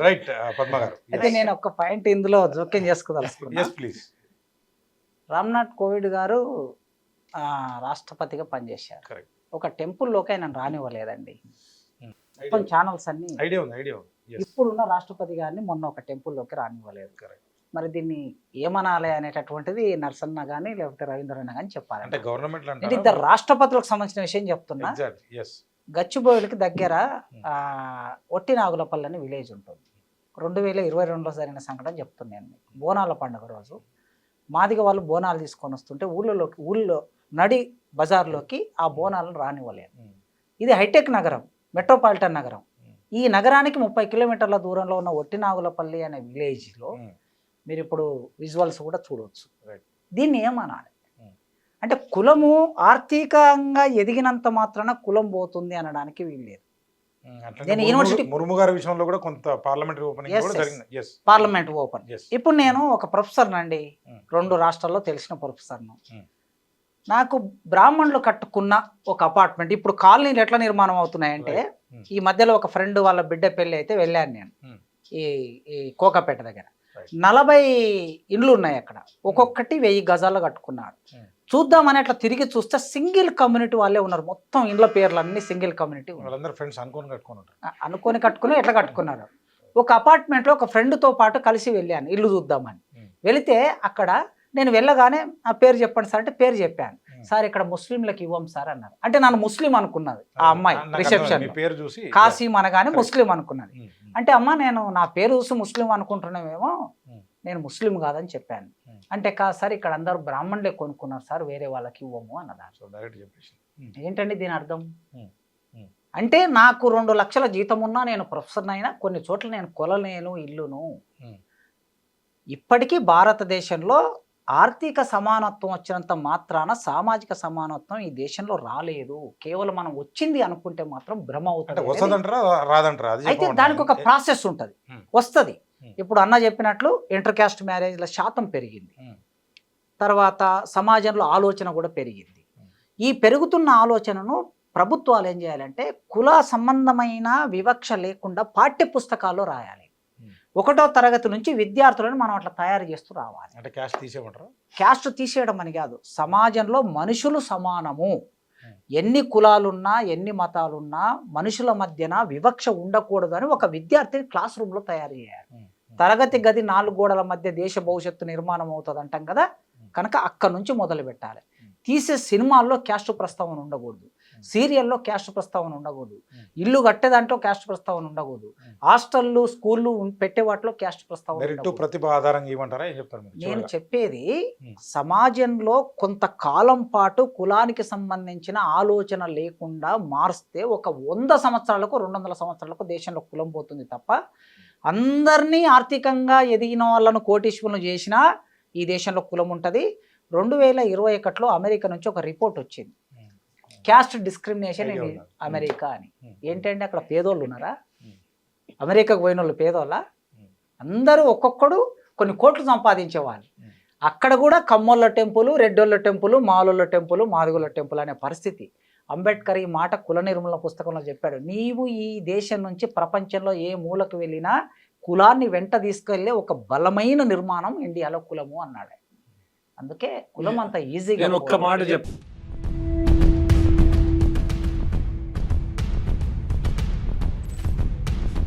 Right Padma గారు. అయితే నేను ఒక పాయింట్ ఇందులో జోక్యం చేసుకోదలుచుకున్నా. ప్లీజ్. రామ్నాథ్ కోవింద్ గారు రాష్ట్రపతిగా పనిచేశారు. కరెక్ట్. ఒక టెంపుల్లోకి ఆయన రానివ్వలేదండి. మొత్తం ఛానల్స్ అన్ని ఐడియా ఉంది. ఇప్పుడున్న రాష్ట్రపతి గారిని మొన్న ఒక టెంపుల్లోకి రానివ్వలేదు. కరెక్ట్. మరి దీన్ని ఏమనాలి అనేటటువంటిది నరసన్న కానీ లేకపోతే రవీంద్రన్న కానీ చెప్పాలి. అంటే గవర్నమెంట్ నేను ఇద్దరు రాష్ట్రపతులకు సంబంధించిన విషయం చెప్తున్నా. గచ్చిబౌలికి దగ్గర ఒట్టినాగులపల్లి అని విలేజ్ ఉంటుంది. 2022లో జరిగిన సంఘటన చెప్తున్నాను. బోనాల పండుగ రోజు మాదిగ వాళ్ళు బోనాలు తీసుకొని వస్తుంటే ఊళ్ళో నడి బజార్లోకి ఆ బోనాలను రానివ్వలేదు. ఇది హైటెక్ నగరం, మెట్రోపాలిటన్ నగరం. ఈ నగరానికి 30 కిలోమీటర్ల దూరంలో ఉన్న ఒట్టినాగులపల్లి అనే విలేజ్లో మీరు ఇప్పుడు విజువల్స్ కూడా చూడవచ్చు. దీన్ని ఏమనాలి అంటే కులము ఆర్థికంగా ఎదిగినంత మాత్రాన కులం పోతుంది అనడానికి వీల్లేదు. నేను యూనివర్సిటీ ముర్ము గారి విషయంలో కూడా కొంత పార్లమెంటరీ ఓపెనింగ్ కూడా జరిగింది. Parliament open. ఇప్పుడు నేను ఒక ప్రొఫెసర్ నండి, 2 రాష్ట్రాల్లో తెలిసిన ప్రొఫెసర్ను. నాకు బ్రాహ్మణులు కట్టుకున్న ఒక అపార్ట్మెంట్ ఇప్పుడు కాలనీలు ఎట్లా నిర్మాణం అవుతున్నాయంటే, ఈ మధ్యలో ఒక ఫ్రెండ్ వాళ్ళ బిడ్డ పెళ్ళి అయితే వెళ్ళాను నేను ఈ కోకాపేట దగ్గర. 40 ఇండ్లు ఉన్నాయి అక్కడ, ఒక్కొక్కటి 1000 గజాలు కట్టుకున్నాడు. చూద్దామని అట్లా తిరిగి చూస్తే సింగిల్ కమ్యూనిటీ వాళ్ళే ఉన్నారు. మొత్తం ఇండ్ల పేర్లు అన్ని సింగిల్ కమ్యూనిటీ అనుకొని కట్టుకుని ఎట్లా కట్టుకున్నారు. ఒక అపార్ట్మెంట్లో ఒక ఫ్రెండ్తో పాటు కలిసి వెళ్ళాను ఇల్లు చూద్దామని. వెళితే అక్కడ నేను వెళ్ళగానే ఆ పేరు చెప్పండి సార్ అంటే పేరు చెప్పాను. సార్ ఇక్కడ ముస్లింలకు ఇవ్వం సార్ అన్నారు. అంటే నన్ను ముస్లిం అనుకున్నది ఆ అమ్మాయి. రిసెప్షన్ కాసీం అనగానే ముస్లిం అనుకున్నది. అంటే అమ్మ నేను నా పేరు చూసి ముస్లిం అనుకుంటున్నామేమో, నేను ముస్లిం కాదని చెప్పాను. అంటే కాదు సార్ ఇక్కడ అందరూ బ్రాహ్మణులే కొనుక్కున్నారు సార్, వేరే వాళ్ళకి ఇవ్వము అన్నదాన్ని. ఏంటండి దీని అర్థం? అంటే నాకు 2 లక్షల జీతం ఉన్నా, నేను ప్రొఫెసర్ అయినా, కొన్ని చోట్ల నేను కొలలేను ఇల్లును. ఇప్పటికీ భారతదేశంలో ఆర్థిక సమానత్వం వచ్చినంత మాత్రాన సామాజిక సమానత్వం ఈ దేశంలో రాలేదు. కేవలం మనం వచ్చింది అనుకుంటే మాత్రం భ్రమ అవుతుంది. అయితే దానికి ఒక ప్రాసెస్ ఉంటుంది, వస్తుంది. ఇప్పుడు అన్న చెప్పినట్లు ఇంటర్ క్యాస్ట్ మ్యారేజ్ల శాతం పెరిగింది, తర్వాత సమాజంలో ఆలోచన కూడా పెరిగింది. ఈ పెరుగుతున్న ఆలోచనను ప్రభుత్వాలు ఏం చేయాలంటే కుల సంబంధమైన వివక్ష లేకుండా పాఠ్య పుస్తకాల్లో రాయాలి. 1వ తరగతి నుంచి విద్యార్థులను మనం అట్లా తయారు చేస్తూ రావాలి. అంటే క్యాస్ట్ తీసేయమంటారా? క్యాస్ట్ తీసేయడం అని కాదు, సమాజంలో మనుషులు సమానము. ఎన్ని కులాలున్నా ఎన్ని మతాలున్నా మనుషుల మధ్యన వివక్ష ఉండకూడదు అని ఒక విద్యార్థిని క్లాస్ రూమ్లో తయారు చేయాలి. తరగతి గది 4 గోడల మధ్య దేశ భవిష్యత్తు నిర్మాణం అవుతుంది అంటాం కదా, కనుక అక్కడి నుంచి మొదలు పెట్టాలి. తీసే సినిమాల్లో క్యాస్ట్ ప్రస్తావన ఉండకూడదు, సీరియల్లో క్యాస్ట్ ప్రస్తావన ఉండకూడదు, ఇల్లు కట్టే దాంట్లో క్యాస్ట్ ప్రస్తావన ఉండకూడదు, హాస్టళ్ళు స్కూళ్ళు పెట్టే వాటిలో క్యాస్ట్ ప్రస్తావన. ప్రతిభ ఆధారంగా ఇవ్వమంటారా? నేను చెప్పేది సమాజంలో కొంతకాలం పాటు కులానికి సంబంధించిన ఆలోచన లేకుండా మారిస్తే ఒక 100 సంవత్సరాలకు 200 సంవత్సరాలకు దేశంలో కులం పోతుంది తప్ప, అందరినీ ఆర్థికంగా ఎదిగిన వాళ్ళను కోటీశ్వరులను చేసినా ఈ దేశంలో కులం ఉంటుంది. 2021లో అమెరికా నుంచి ఒక రిపోర్ట్ వచ్చింది, క్యాస్ట్ డిస్క్రిమినేషన్ ఇన్ అమెరికా అని. ఏంటంటే అక్కడ పేదోళ్ళు ఉన్నారా? అమెరికాకు పోయిన వాళ్ళు పేదోళ్ళ? అందరూ ఒక్కొక్కడు కొన్ని కోట్లు సంపాదించేవాళ్ళు. అక్కడ కూడా కమ్మోళ్ళ టెంపుల్, రెడ్డోళ్ళ టెంపుల్, మాలోళ్ళ టెంపుల్, మాదిగోళ్ళ టెంపుల్ అనే పరిస్థితి. అంబేద్కర్ ఈ మాట కుల నిర్మూలన పుస్తకంలో చెప్పాడు. నీవు ఈ దేశం నుంచి ప్రపంచంలో ఏ మూలకు వెళ్ళినా కులాన్ని వెంట తీసుకెళ్లే ఒక బలమైన నిర్మాణం ఇండియాలో కులము అన్నాడు. అందుకే కులం అంత ఈజీగా. ఒక్క మాట చెప్పు.